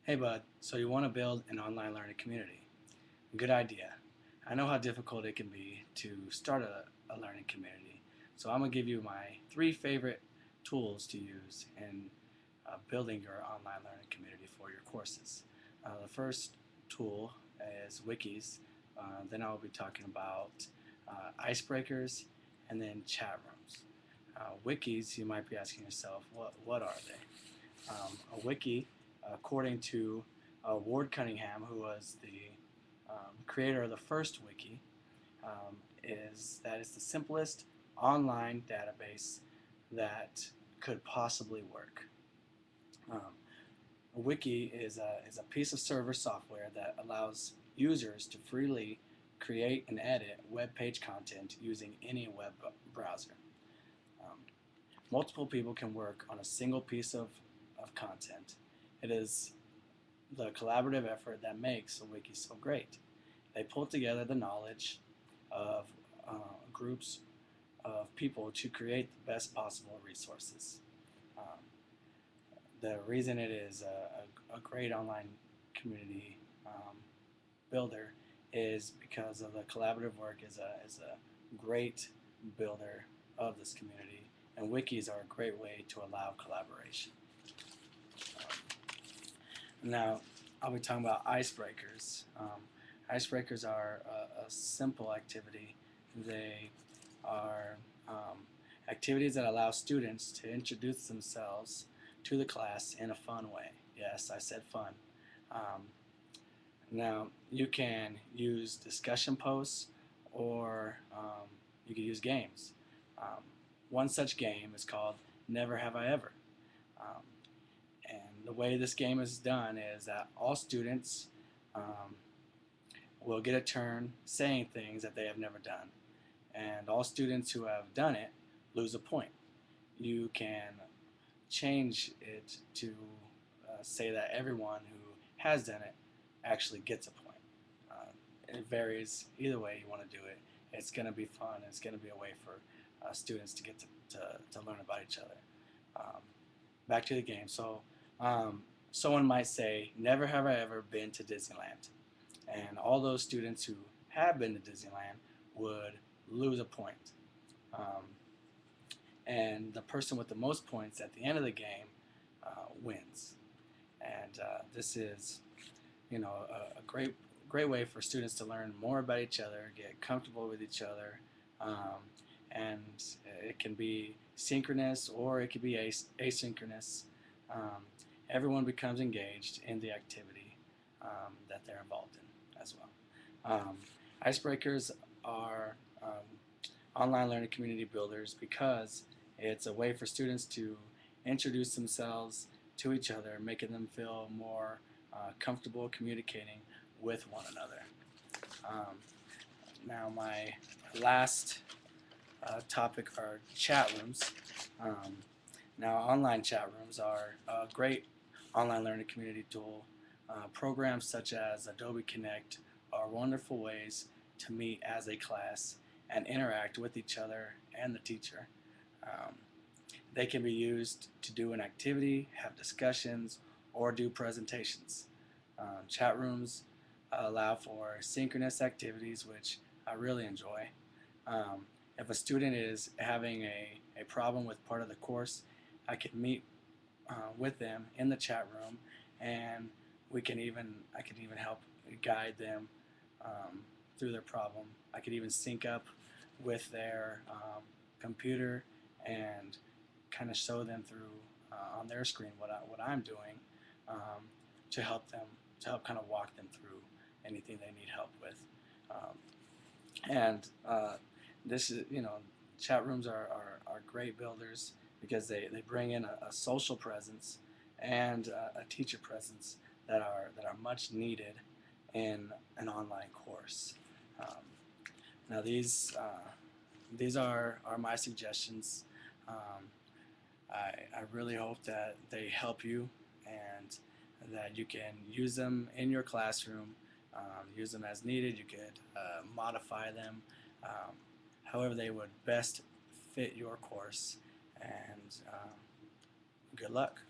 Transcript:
Hey bud, so you want to build an online learning community. Good idea. I know how difficult it can be to start a learning community, so I'm going to give you my 3 favorite tools to use in building your online learning community for your courses. The first tool is wikis, then I'll be talking about icebreakers, and then chat rooms. Wikis, you might be asking yourself, what are they? A wiki, according to Ward Cunningham, who was the creator of the first wiki, is that it's the simplest online database that could possibly work. A wiki is a piece of server software that allows users to freely create and edit web page content using any web browser. Um, Multiple people can work on a single piece of content. It is the collaborative effort that makes a wiki so great. They pull together the knowledge of groups of people to create the best possible resources. Um, the reason it is a great online community builder is because of the collaborative work is a great builder of this community, and wikis are a great way to allow collaboration. Now, I'll be talking about icebreakers. Icebreakers are a simple activity. They are activities that allow students to introduce themselves to the class in a fun way. Yes, I said fun. Um, Now, you can use discussion posts or you can use games. Um, One such game is called Never Have I Ever. Um, and the way this game is done is that all students um, will get a turn saying things that they have never done. And all students who have done it lose a point. You can change it to say that everyone who has done it actually gets a point. It varies either way you want to do it. It's going to be fun. It's going to be a way for students to get to learn about each other. Um, Back to the game. So someone might say, never have I ever been to Disneyland. And all those students who have been to Disneyland would lose a point. Um, and the person with the most points at the end of the game wins. And this is, a great way for students to learn more about each other, get comfortable with each other, and it can be synchronous or it can be asynchronous. Um, Everyone becomes engaged in the activity that they're involved in as well. Icebreakers are online learning community builders because it's a way for students to introduce themselves to each other, making them feel more comfortable communicating with one another. Um, Now, my last topic are chat rooms. Um, Now, online chat rooms are a great online learning community tool. Programs such as Adobe Connect are wonderful ways to meet as a class and interact with each other and the teacher. Um, they can be used to do an activity, have discussions, or do presentations. Chat rooms allow for synchronous activities, which I really enjoy. If a student is having a problem with part of the course, I can meet with them in the chat room, and I can even help guide them through their problem. I could even sync up with their computer and kind of show them through on their screen what I'm doing um, to help them to help kind of walk them through anything they need help with. Um, and this is chat rooms are great builders because they bring in a social presence and a teacher presence that are much needed in an online course. Um, Now these are my suggestions. Um, I really hope that they help you and that you can use them in your classroom, use them as needed. You could modify them um, however they would best fit your course. And good luck.